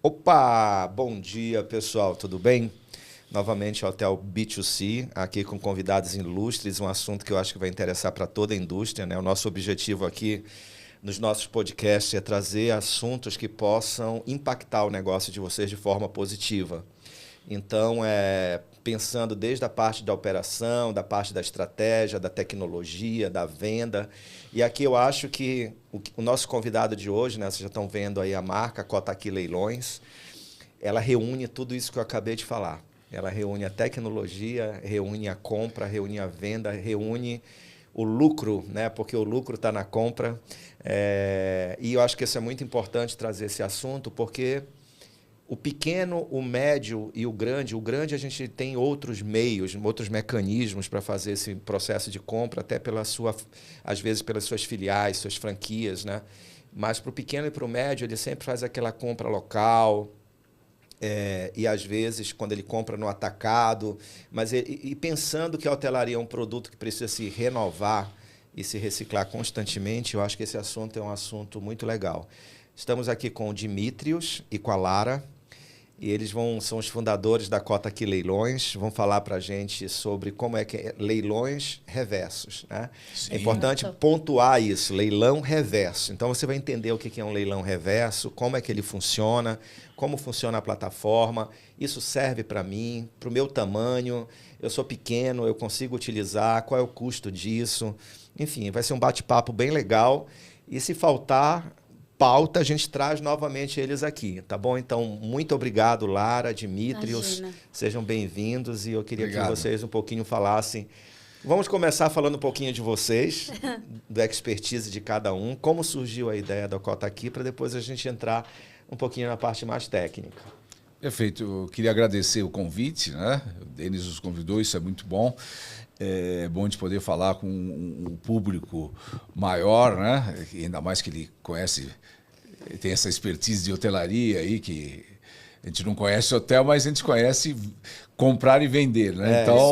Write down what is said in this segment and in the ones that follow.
Opa, bom dia pessoal, tudo bem? Novamente Hotel B2C, aqui com convidados ilustres, um assunto que eu acho que vai interessar para toda a indústria, né? O nosso objetivo aqui nos nossos podcasts é trazer assuntos que possam impactar o negócio de vocês de forma positiva. Então, pensando desde a parte da operação, da parte da estratégia, da tecnologia, da venda. E aqui eu acho que o nosso convidado de hoje, né, vocês já estão vendo aí a marca Cota Aqui Leilões, ela reúne tudo isso que eu acabei de falar. Ela reúne a tecnologia, reúne a compra, reúne a venda, reúne o lucro, né? Porque o lucro está na compra. E eu acho que isso é muito importante trazer esse assunto, porque o pequeno, o médio e o grande a gente tem outros meios, outros mecanismos para fazer esse processo de compra, até às vezes pelas suas filiais, suas franquias, né? Mas para o pequeno e para o médio, ele sempre faz aquela compra local, e às vezes quando ele compra no atacado, mas pensando que a hotelaria é um produto que precisa se renovar e se reciclar constantemente, eu acho que esse assunto é um assunto muito legal. Estamos aqui com o Dimitrios e com a Lara, e eles são os fundadores da Cota Aqui Leilões, vão falar para a gente sobre como é que é leilões reversos, né? Sim. É importante pontuar isso, leilão reverso. Então você vai entender o que é um leilão reverso, como é que ele funciona, como funciona a plataforma. Isso serve para mim, para o meu tamanho, eu sou pequeno, eu consigo utilizar, qual é o custo disso. Enfim, vai ser um bate-papo bem legal. E se faltar pauta, a gente traz novamente eles aqui, tá bom? Então, muito obrigado, Lara, Dimitrios. Imagina. Sejam bem-vindos e eu queria Obrigado. que vocês um pouquinho falassem. Vamos começar falando um pouquinho de vocês, da expertise de cada um, como surgiu a ideia da Cota Aqui, para depois a gente entrar um pouquinho na parte mais técnica. Perfeito. Eu queria agradecer o convite, né? O Denis nos convidou, isso é muito bom. É bom de poder falar com um público maior, né? Ainda mais que ele conhece, tem essa expertise de hotelaria aí, que a gente não conhece hotel, mas a gente conhece comprar e vender, né? Então,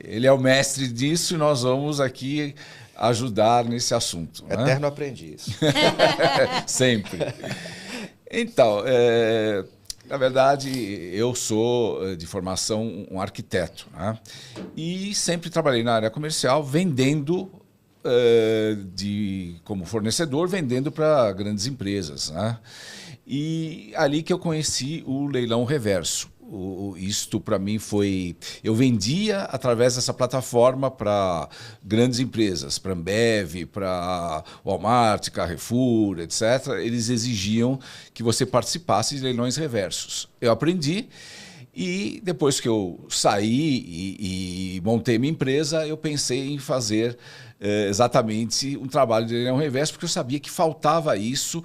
ele é o mestre disso e nós vamos aqui ajudar nesse assunto. Eterno né? aprendiz. Sempre. Então, na verdade, eu sou de formação um arquiteto, né? E sempre trabalhei na área comercial vendendo como fornecedor, vendendo para grandes empresas, né? E ali que eu conheci o leilão reverso. Isto para mim foi... Eu vendia através dessa plataforma para grandes empresas, para Ambev, para Walmart, Carrefour, etc. Eles exigiam que você participasse de leilões reversos. Eu aprendi e depois que eu saí e montei minha empresa, eu pensei em fazer exatamente um trabalho de leilão reverso, porque eu sabia que faltava isso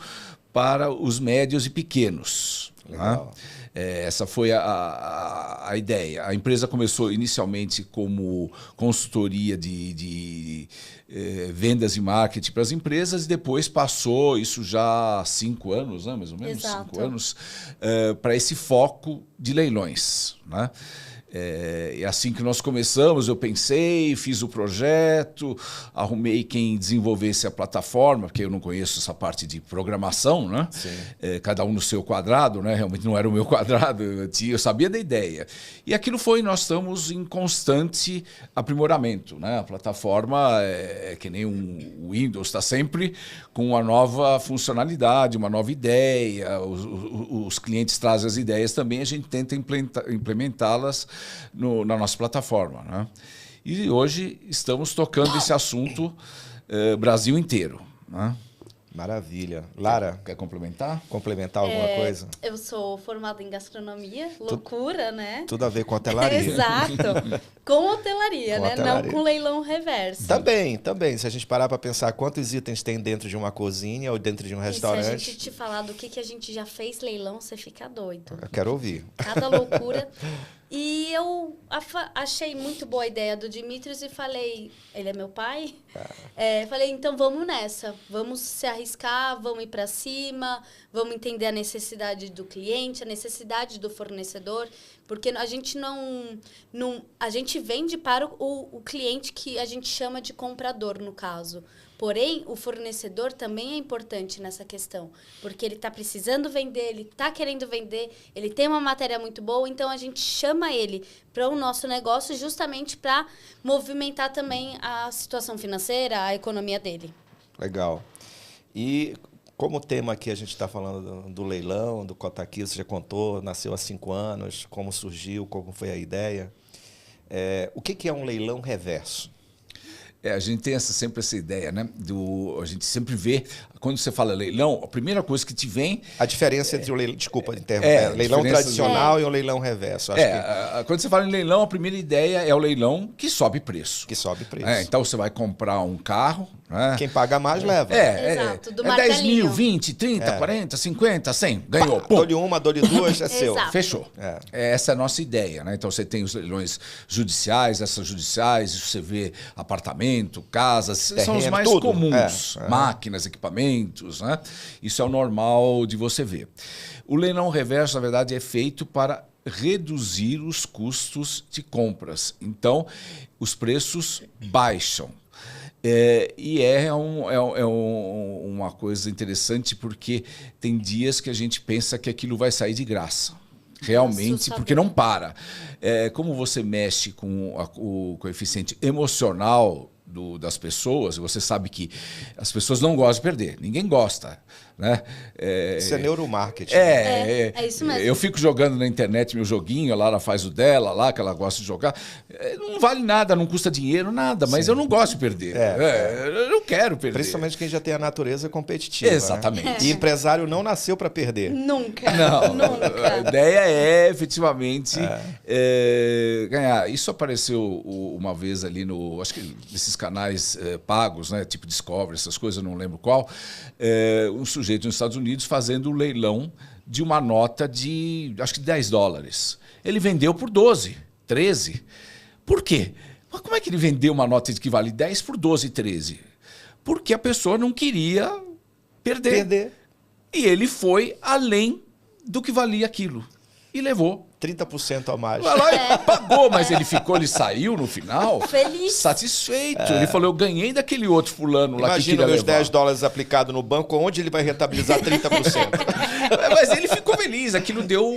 para os médios e pequenos. Legal. Né? Essa foi a ideia. A empresa começou inicialmente como consultoria de vendas e marketing para as empresas e depois passou, isso já há 5 anos, né? Mais ou menos. Exato. 5 anos, para esse foco de leilões. Né? E assim que nós começamos, eu pensei, fiz o projeto, arrumei quem desenvolvesse a plataforma, porque eu não conheço essa parte de programação, né? Cada um no seu quadrado, né? Realmente não era o meu quadrado, eu sabia da ideia. E aquilo nós estamos em constante aprimoramento, né? A plataforma é que nem um Windows, está sempre com uma nova funcionalidade, uma nova ideia, os clientes trazem as ideias também, a gente tenta implementá-las na nossa plataforma. Né? E hoje estamos tocando esse assunto Brasil inteiro. Né? Maravilha. Lara, quer complementar? Complementar alguma coisa? Eu sou formada em gastronomia, loucura, né? Tudo a ver com hotelaria. Exato. Com hotelaria, Com né? hotelaria. Não com leilão reverso. Também. Se a gente parar para pensar quantos itens tem dentro de uma cozinha ou dentro de um E se restaurante... a gente te falar do que a gente já fez leilão, você fica doido. Eu quero ouvir. Cada loucura. E eu achei muito boa a ideia do Dimitrios e falei, ele é meu pai? Falei, então vamos nessa. Vamos se arriscar, vamos ir para cima, vamos entender a necessidade do cliente, a necessidade do fornecedor, porque a gente a gente vende para o cliente que a gente chama de comprador, no caso. Porém, o fornecedor também é importante nessa questão, porque ele está precisando vender, ele está querendo vender, ele tem uma matéria muito boa, então a gente chama ele para o nosso negócio justamente para movimentar também a situação financeira, a economia dele. Legal. E como tema aqui a gente está falando do leilão, do Cota Aqui, você já contou, nasceu há 5 anos, como surgiu, como foi a ideia. O que é um leilão reverso? A gente tem sempre essa ideia, né? A gente sempre vê, quando você fala leilão, a primeira coisa que te vem... A diferença entre o leilão... Desculpa, leilão tradicional e o leilão reverso. Quando você fala em leilão, a primeira ideia é o leilão que sobe preço. Que sobe preço. Então você vai comprar um carro... né? Quem paga mais leva. Exato, do 10 mil, 20, 30, 40, 50, 100. Ganhou. Dou-lhe uma, dou-lhe duas, é seu. Fechou. Essa é a nossa ideia, né? Então você tem os leilões judiciais, extrajudiciais, você vê apartamento, casas, terreno, são os mais comuns. Máquinas, equipamentos, né? Isso é o normal de você ver. O leilão reverso, na verdade, é feito para reduzir os custos de compras. Então, os preços baixam. E uma coisa interessante porque tem dias que a gente pensa que aquilo vai sair de graça. Realmente, porque não para. Como você mexe com o coeficiente emocional das pessoas, você sabe que as pessoas não gostam de perder. Ninguém gosta. Né? Isso é neuromarketing. É isso mesmo. Eu fico jogando na internet meu joguinho, a Lara faz o dela lá, que ela gosta de jogar. Não vale nada, não custa dinheiro, nada, mas eu não gosto de perder. Eu não quero perder. Principalmente quem já tem a natureza competitiva. Exatamente. Né? E empresário não nasceu para perder. Nunca. Não. Nunca. A ideia é, efetivamente, ganhar. Isso apareceu uma vez ali acho que nesses canais pagos, né? Tipo Discovery, essas coisas, eu não lembro qual. Um sujeito nos Estados Unidos fazendo o leilão de uma nota de, acho que $10. Ele vendeu por 12, 13. Por quê? Mas como é que ele vendeu uma nota que vale 10 por 12, 13? Porque a pessoa não queria perder. E ele foi além do que valia aquilo. E levou 30% a mais. Pagou, mas ele saiu no final feliz, satisfeito. Ele falou, eu ganhei daquele outro fulano lá que queria levar. Imagina meus $10 aplicados no banco, onde ele vai rentabilizar 30%. Mas ele ficou feliz, aquilo deu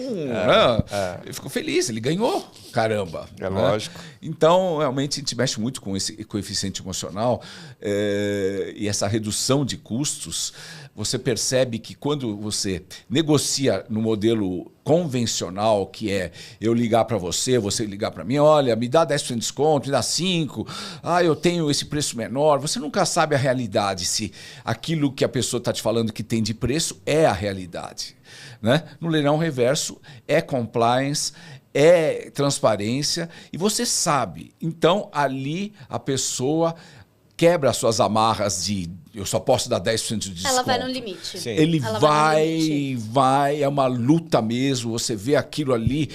ele ficou feliz, ele ganhou, caramba. É lógico. Então, realmente, a gente mexe muito com esse coeficiente emocional e essa redução de custos. Você percebe que quando você negocia no modelo convencional, que é eu ligar para você ligar para mim, olha, me dá 10% de desconto, me dá 5%, eu tenho esse preço menor. Você nunca sabe a realidade, se aquilo que a pessoa está te falando que tem de preço é a realidade. Né? No leilão reverso é compliance, é transparência e você sabe. Então, ali a pessoa quebra as suas amarras de eu só posso dar 10% de desconto. Ela vai no limite. Sim. Ele vai, é uma luta mesmo, você vê aquilo ali,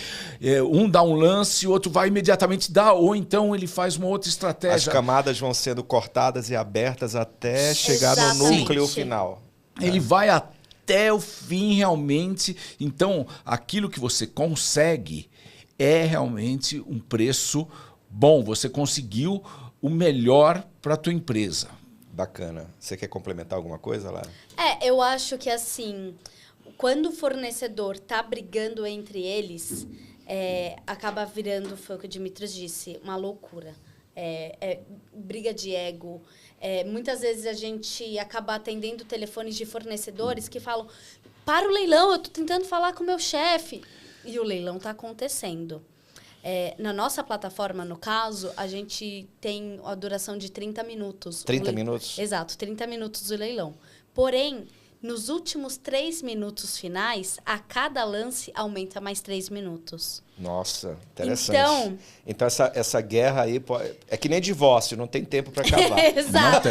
um dá um lance, o outro vai imediatamente dar, ou então ele faz uma outra estratégia. As camadas vão sendo cortadas e abertas até chegar no núcleo final. Ele vai até o fim realmente, então aquilo que você consegue é realmente um preço bom, você conseguiu o melhor para a tua empresa. Bacana. Você quer complementar alguma coisa, Lara? Eu acho que assim, quando o fornecedor está brigando entre eles, acaba virando, foi o que o Dimitris disse, uma loucura. Briga de ego. Muitas vezes a gente acaba atendendo telefones de fornecedores que falam, para o leilão, eu estou tentando falar com o meu chefe. E o leilão está acontecendo. Na nossa plataforma, no caso, a gente tem a duração de 30 minutos. 30 minutos? Exato, 30 minutos do leilão. Porém, nos últimos 3 minutos finais, a cada lance aumenta mais 3 minutos. Nossa, interessante. Então essa guerra aí é que nem divórcio, não tem tempo para acabar. Exato.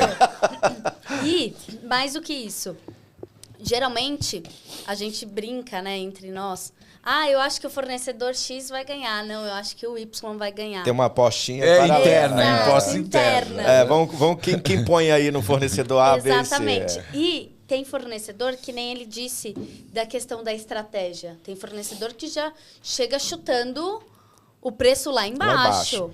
E, mais do que isso, geralmente, a gente brinca, né, entre nós. Eu acho que o fornecedor X vai ganhar. Não, eu acho que o Y vai ganhar. Tem uma apostinha interna, imposta interna. Vamos quem põe aí no fornecedor A, B, C. Exatamente. E tem fornecedor, que nem ele disse, da questão da estratégia. Tem fornecedor que já chega chutando o preço lá embaixo.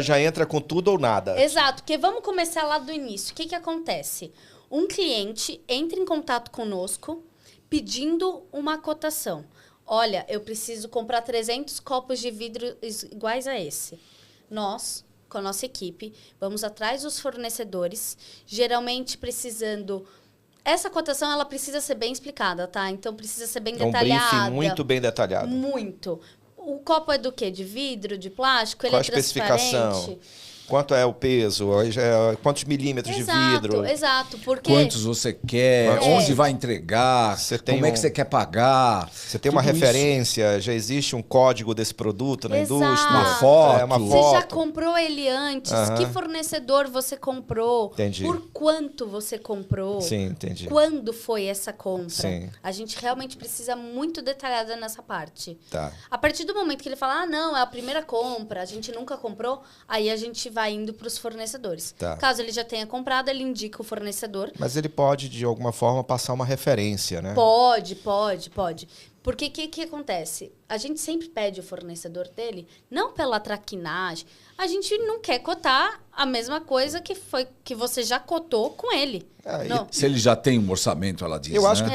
Já entra com tudo ou nada. Exato, porque vamos começar lá do início. O que acontece? Um cliente entra em contato conosco pedindo uma cotação. Olha, eu preciso comprar 300 copos de vidro iguais a esse. Nós, com a nossa equipe, vamos atrás dos fornecedores, geralmente precisando... Essa cotação, ela precisa ser bem explicada, tá? Então, precisa ser bem detalhada. Um briefing muito bem detalhado. Muito. O copo é do quê? De vidro, de plástico? Ele Qual é a especificação? transparente? Quanto é o peso? Quantos milímetros de vidro? Exato, porque... Quantos você quer? Onde vai entregar? Como é que você quer pagar? Você tem uma referência? Já existe um código desse produto na indústria? Uma foto? Você já comprou ele antes? Que fornecedor você comprou? Entendi. Por quanto você comprou? Sim, entendi. Quando foi essa compra? Sim. A gente realmente precisa muito detalhada nessa parte. Tá. A partir do momento que ele fala, não, é a primeira compra, a gente nunca comprou, aí a gente vai indo para os fornecedores. Tá. Caso ele já tenha comprado, ele indica o fornecedor. Mas ele pode, de alguma forma, passar uma referência, né? Pode. Porque o que acontece? A gente sempre pede o fornecedor dele, não pela traquinagem. A gente não quer cotar a mesma coisa que você já cotou com ele. Se ele já tem um orçamento, ela diz, eu acho né?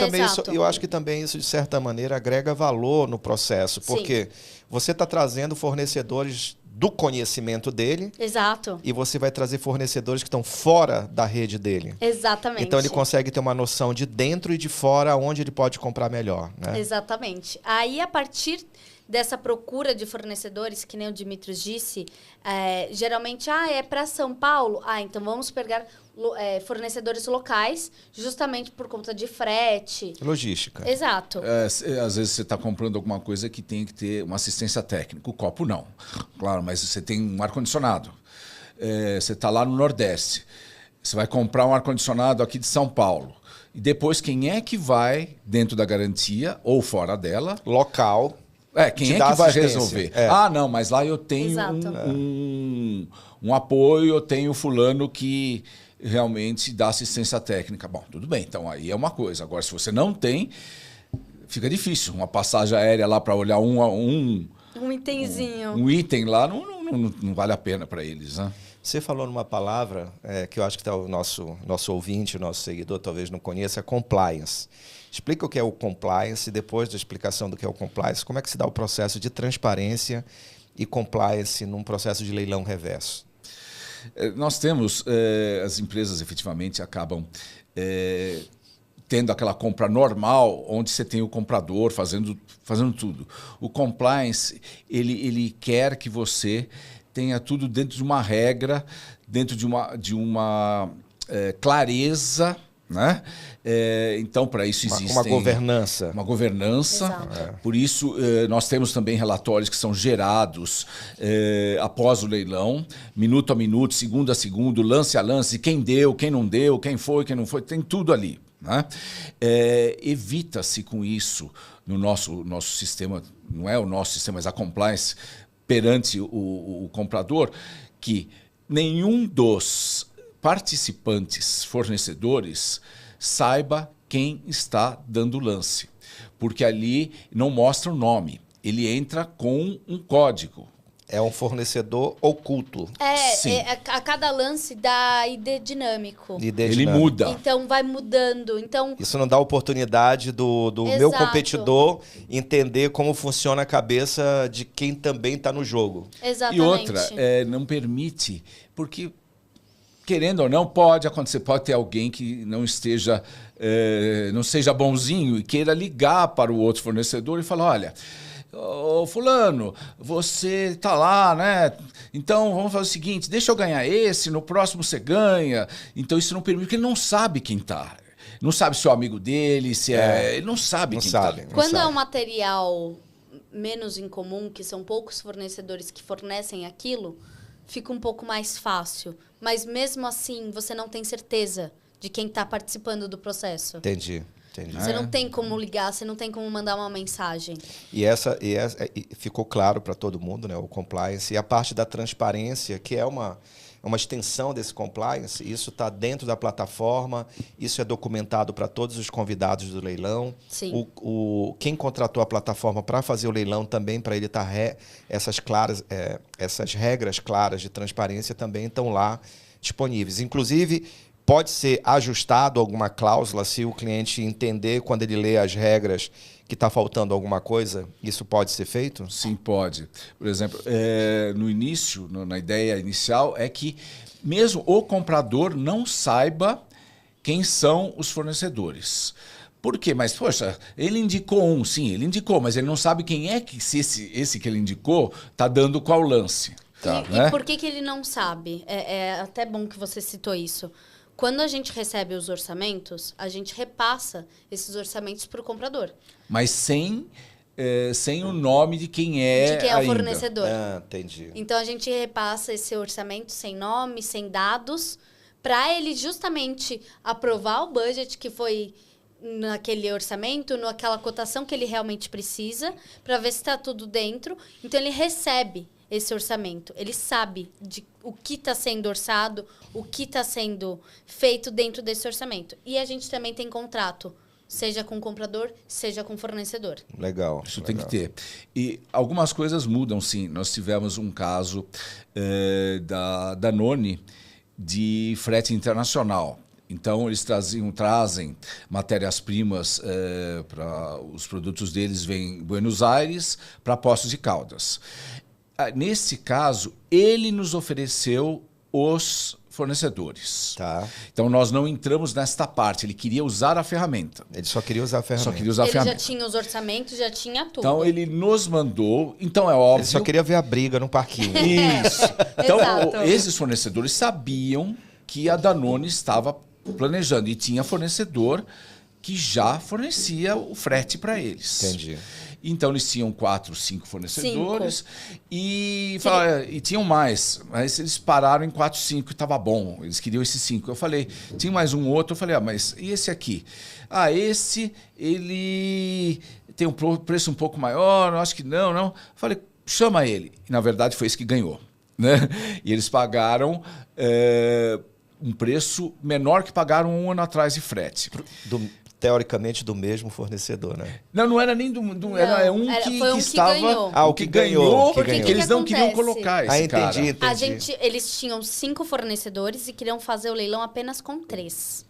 que também isso, de certa maneira, agrega valor no processo. Porque você está trazendo fornecedores do conhecimento dele. Exato. E você vai trazer fornecedores que estão fora da rede dele. Exatamente. Então ele consegue ter uma noção de dentro e de fora onde ele pode comprar melhor, né? Exatamente. Aí, a partir dessa procura de fornecedores, que nem o Dimitrios disse, geralmente, é para São Paulo? Então vamos pegar fornecedores locais, justamente por conta de frete. Logística. Exato. Às vezes você está comprando alguma coisa que tem que ter uma assistência técnica. O copo não. Claro, mas você tem um ar-condicionado. Você está lá no Nordeste. Você vai comprar um ar-condicionado aqui de São Paulo. E depois, quem é que vai, dentro da garantia ou fora dela? Local. Quem é que vai resolver? Não, mas lá eu tenho um apoio, eu tenho fulano que realmente dá assistência técnica. Bom, tudo bem, então aí é uma coisa. Agora, se você não tem, fica difícil. Uma passagem aérea lá para olhar um itemzinho. Um item lá não vale a pena para eles, né? Você falou numa palavra que eu acho que o nosso ouvinte, o nosso seguidor talvez não conheça, é compliance. Explica o que é o compliance e depois da explicação do que é o compliance, como é que se dá o processo de transparência e compliance num processo de leilão reverso? Nós temos, as empresas efetivamente acabam tendo aquela compra normal, onde você tem o comprador fazendo tudo. O compliance, ele quer que você tenha tudo dentro de uma regra, dentro de uma clareza, né? Então, para isso existe uma governança. Uma governança. Por isso, nós temos também relatórios que são gerados após o leilão, minuto a minuto, segundo a segundo, lance a lance, quem deu, quem não deu, quem foi, quem não foi, tem tudo ali, né? Evita-se com isso no nosso sistema, não é o nosso sistema, mas a compliance perante o comprador, que nenhum dos participantes, fornecedores, saiba quem está dando lance. Porque ali não mostra o nome. Ele entra com um código. É um fornecedor oculto. A cada lance dá ID dinâmico. Ele muda. Então, vai mudando. Então, isso não dá oportunidade do meu competidor entender como funciona a cabeça de quem também está no jogo. Exatamente. E outra, não permite, porque, querendo ou não, pode acontecer, pode ter alguém que não seja bonzinho e queira ligar para o outro fornecedor e falar, olha, ô fulano, você tá lá, né? Então vamos fazer o seguinte, deixa eu ganhar esse, no próximo você ganha. Então isso não permite, porque ele não sabe quem tá. Não sabe se é o amigo dele, se ele não sabe quem tá. Quando é um material menos incomum, que são poucos fornecedores que fornecem aquilo, fica um pouco mais fácil. Mas mesmo assim, você não tem certeza de quem está participando do processo. Entendi. Você não tem como ligar, você não tem como mandar uma mensagem. E ficou claro para todo mundo, né, o compliance. E a parte da transparência, que é uma uma extensão desse compliance? Isso está dentro da plataforma? Isso é documentado para todos os convidados do leilão? Sim. Quem contratou a plataforma para fazer o leilão também, para ele estar essas regras claras de transparência também estão lá disponíveis. Inclusive, pode ser ajustado alguma cláusula se o cliente entender, quando ele lê as regras, que está faltando alguma coisa? Isso pode ser feito? Sim, pode. Por exemplo, no início, na ideia inicial, é que mesmo o comprador não saiba quem são os fornecedores. Por quê? Mas, poxa, ele indicou um, sim, ele indicou, mas ele não sabe quem é que, se esse que ele indicou está dando qual lance. Tá, E por que ele não sabe? É até bom que você citou isso. Quando a gente recebe os orçamentos, a gente repassa esses orçamentos para o comprador. Mas sem o nome de quem é de quem é o ainda. fornecedor. Ah, entendi. Então, a gente repassa esse orçamento sem nome, sem dados, para ele justamente aprovar o budget que foi naquele orçamento, naquela cotação que ele realmente precisa, para ver se está tudo dentro. Então, ele recebe esse orçamento. Ele sabe o que está sendo orçado, o que está sendo feito dentro desse orçamento. E a gente também tem contrato, seja com o comprador, seja com o fornecedor. Legal. Isso tem que ter. E algumas coisas mudam, sim. Nós tivemos um caso da Danone de frete internacional. Então, eles trazem matérias-primas para os produtos deles, vêm em Buenos Aires para Poços de Caldas. Nesse caso, ele nos ofereceu os fornecedores. Tá. Então, nós não entramos nesta parte. Ele queria usar a ferramenta. Ele só queria usar a ferramenta. Ele já tinha os orçamentos, já tinha tudo. Então, ele nos mandou. Então, é óbvio... Ele só queria ver a briga no parquinho. Isso. Então, Exato. esses fornecedores sabiam que a Danone estava planejando. E tinha fornecedor que já fornecia o frete para eles. Entendi. Então, eles tinham 4, 5 fornecedores e tinham mais, mas eles pararam em 4, 5 e estava bom. Eles queriam esses 5. Eu falei, tinha mais um outro, eu falei, mas e esse aqui? Esse, ele tem um preço um pouco maior, eu acho que não. Eu falei, chama ele. E, na verdade, foi esse que ganhou. Né? E eles pagaram um preço menor que pagaram um ano atrás de frete. Teoricamente do mesmo fornecedor, né? Não era nem era um que estava... ganhou. O que ganhou. Porque eles não queriam colocar esse cara. Entendi. Eles tinham 5 fornecedores e queriam fazer o leilão apenas com 3.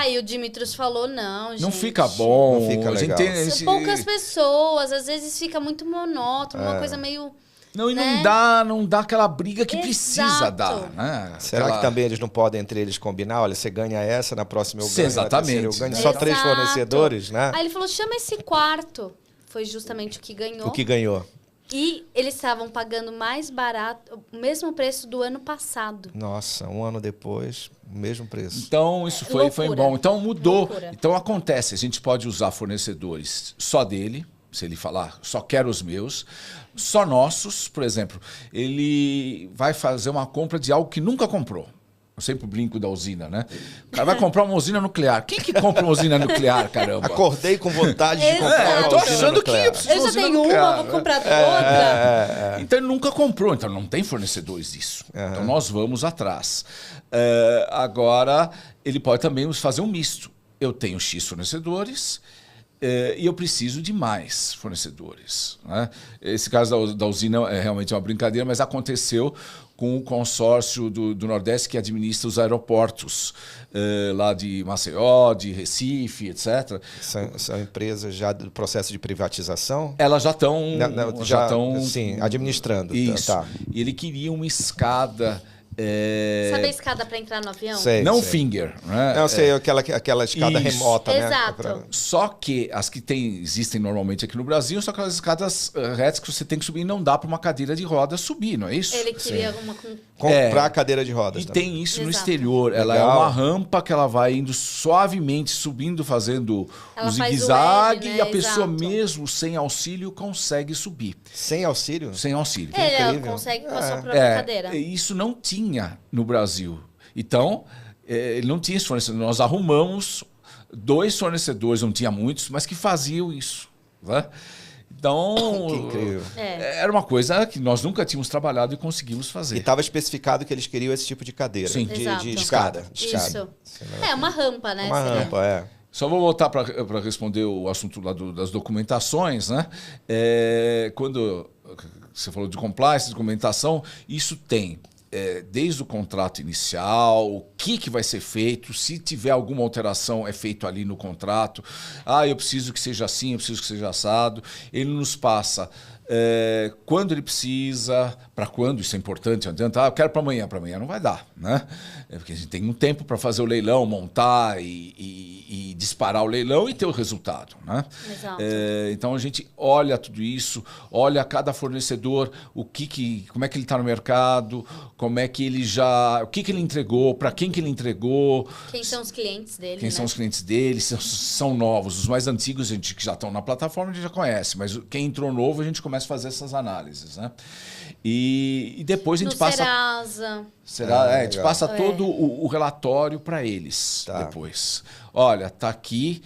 E o Dimitrios falou, não, gente. Não fica bom. Não fica legal. São poucas pessoas, às vezes fica muito monótono, uma coisa meio... Não, e né? não dá aquela briga que precisa dar. Né? Será que também eles não podem entre eles combinar? Olha, você ganha essa, na próxima eu ganho. Exatamente. Na terceira eu ganho. Só 3 fornecedores, né? Aí ele falou, chama esse quarto. Foi justamente o que ganhou. O que ganhou. E eles estavam pagando mais barato, o mesmo preço do ano passado. Nossa, um ano depois, o mesmo preço. Então, isso foi bom. Então, mudou. Loucura. Então, acontece. A gente pode usar fornecedores só dele. Se ele falar, só quero os meus, só nossos, por exemplo, ele vai fazer uma compra de algo que nunca comprou. Eu sempre brinco da usina, né? O cara vai comprar uma usina nuclear. Quem que compra uma usina nuclear, caramba? Acordei com vontade de comprar eu tô achando que eu preciso de Eu uma já usina tenho nuclear. vou comprar outra. Então ele nunca comprou, então não tem fornecedores disso. Então nós vamos atrás. Agora, ele pode também fazer um misto. Eu tenho X fornecedores... e eu preciso de mais fornecedores. Né? Esse caso da usina é realmente uma brincadeira, mas aconteceu com o consórcio do Nordeste que administra os aeroportos lá de Maceió, de Recife, etc. São empresas já do processo de privatização? Elas já estão... Sim, administrando. Isso. Tá. E ele queria uma escada... Sabe a escada para entrar no avião? Sei. Finger. Né? Não, sei, aquela escada Isso. remota, né? Exato. Só que as que existem normalmente aqui no Brasil são aquelas escadas retas que você tem que subir e não dá para uma cadeira de rodas subir, não é isso? Ele queria uma com... Comprar cadeira de rodas. E também. tem isso no Exato. exterior. Ela Legal. é uma rampa que ela vai indo suavemente, subindo, fazendo Ela o faz o zigue-zague, L, né? e a pessoa Exato. mesmo sem auxílio consegue subir. Sem auxílio? Sem auxílio. Ela incrível. consegue com a sua própria cadeira. Isso não tinha no Brasil. Então, ele não tinha esse fornecedor. Nós arrumamos 2 fornecedores, não tinha muitos, mas que faziam isso. Né? Então, Que incrível. era uma coisa que nós nunca tínhamos trabalhado e conseguimos fazer. E estava especificado que eles queriam esse tipo de cadeira. Sim. De Exato. escada. Isso. É uma rampa, né? Uma Seria. rampa, é. Só vou voltar para responder o assunto lá das documentações, né? Quando você falou de compliance, documentação, isso tem desde o contrato inicial, o que vai ser feito, se tiver alguma alteração é feito ali no contrato. Eu preciso que seja assim, eu preciso que seja assado. Ele nos passa quando ele precisa, para quando, isso é importante, não adianta, eu quero para amanhã não vai dar, né? Porque a gente tem um tempo para fazer o leilão, montar e disparar o leilão e ter o resultado, né? Exato. Então a gente olha tudo isso, olha cada fornecedor, como é que ele está no mercado, como é que ele o que ele entregou, para quem que ele entregou. Quem são os clientes dele, Quem né? são os clientes dele, são novos. Os mais antigos, a gente que já estão na plataforma, a gente já conhece. Mas quem entrou novo, a gente começa a fazer essas análises, né? E depois a gente No passa... Serasa. A gente legal. passa todo o relatório para eles depois. Olha, tá aqui...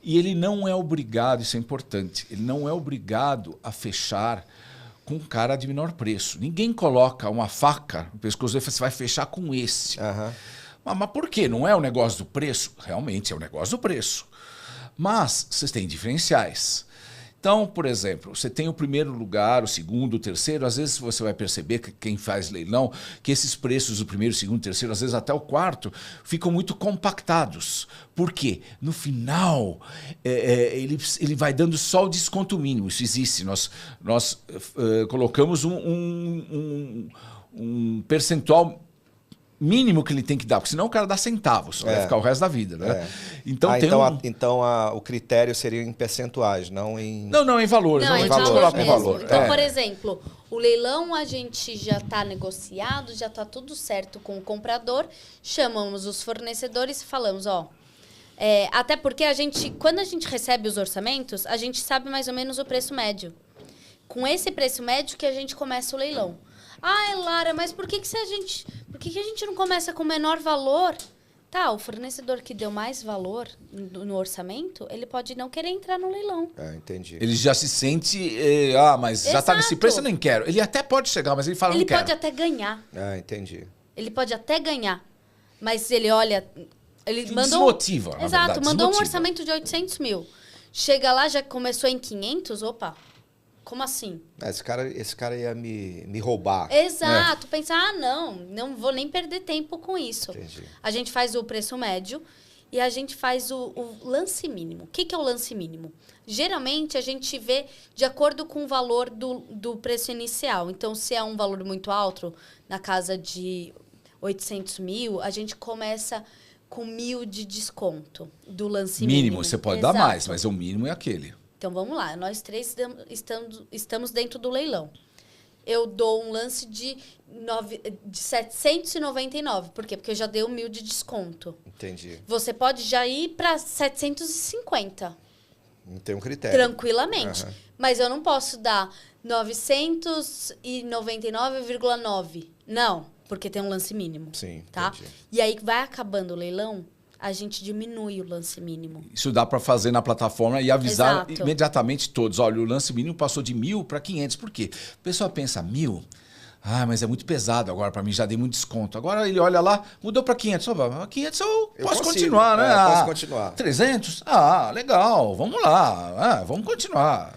E ele não é obrigado, isso é importante, ele não é obrigado a fechar com um cara de menor preço. Ninguém coloca uma faca no pescoço dele e fala, você vai fechar com esse. Aham. Mas por quê? Não é o negócio do preço? Realmente é o negócio do preço. Mas vocês têm diferenciais. Então, por exemplo, você tem o primeiro lugar, o segundo, o terceiro. Às vezes você vai perceber que quem faz leilão, que esses preços do primeiro, segundo, terceiro, às vezes até o quarto, ficam muito compactados. Por quê? No final, ele vai dando só o desconto mínimo. Isso existe. Nós colocamos um percentual mínimo que ele tem que dar, porque senão o cara dá centavos, vai ficar o resto da vida, né? Então o critério seria em percentuais, não em... Não, em valores. Não, Não, em a gente valor coloca em mesmo. valor. Então, por exemplo, o leilão a gente já está negociado, já está tudo certo com o comprador, chamamos os fornecedores e falamos, até porque quando a gente recebe os orçamentos, a gente sabe mais ou menos o preço médio. Com esse preço médio que a gente começa o leilão. Lara, mas por que a gente não começa com menor valor? Tá, o fornecedor que deu mais valor no orçamento, ele pode não querer entrar no leilão. Entendi. Ele já se sente, mas já está nesse preço, eu nem quero. Ele até pode chegar, mas ele fala, não quero. Ele pode até ganhar. Entendi. Ele pode até ganhar. Mas ele olha... Ele desmotiva, na Exato, verdade, mandou desmotiva. um orçamento de 800 mil. Chega lá, já começou em 500, opa... Como assim? Esse cara ia me roubar. Exato. Pensar, não vou nem perder tempo com isso. Entendi. A gente faz o preço médio e a gente faz o lance mínimo. O que é o lance mínimo? Geralmente, a gente vê de acordo com o valor do preço inicial. Então, se é um valor muito alto, na casa de 800 mil, a gente começa com 1.000 de desconto do lance mínimo. Mínimo, você pode dar mais, mas o mínimo é aquele. Então, vamos lá. Nós três estamos dentro do leilão. Eu dou um lance de 799. Por quê? Porque eu já dei 1.000 de desconto. Entendi. Você pode já ir para 750. Não tem um critério. Tranquilamente. Mas eu não posso dar 999,9. Não, porque tem um lance mínimo. Sim, tá? entendi. E aí, vai acabando o leilão, a gente diminui o lance mínimo. Isso dá para fazer na plataforma e avisar Exato. imediatamente todos. Olha, o lance mínimo passou de 1.000 para 500. Por quê? O pessoal pensa, 1.000? Mas é muito pesado agora para mim, já dei muito desconto. Agora ele olha lá, mudou para 500. 500 eu posso continuar, né? Posso continuar. 300? Legal, vamos lá. Vamos continuar.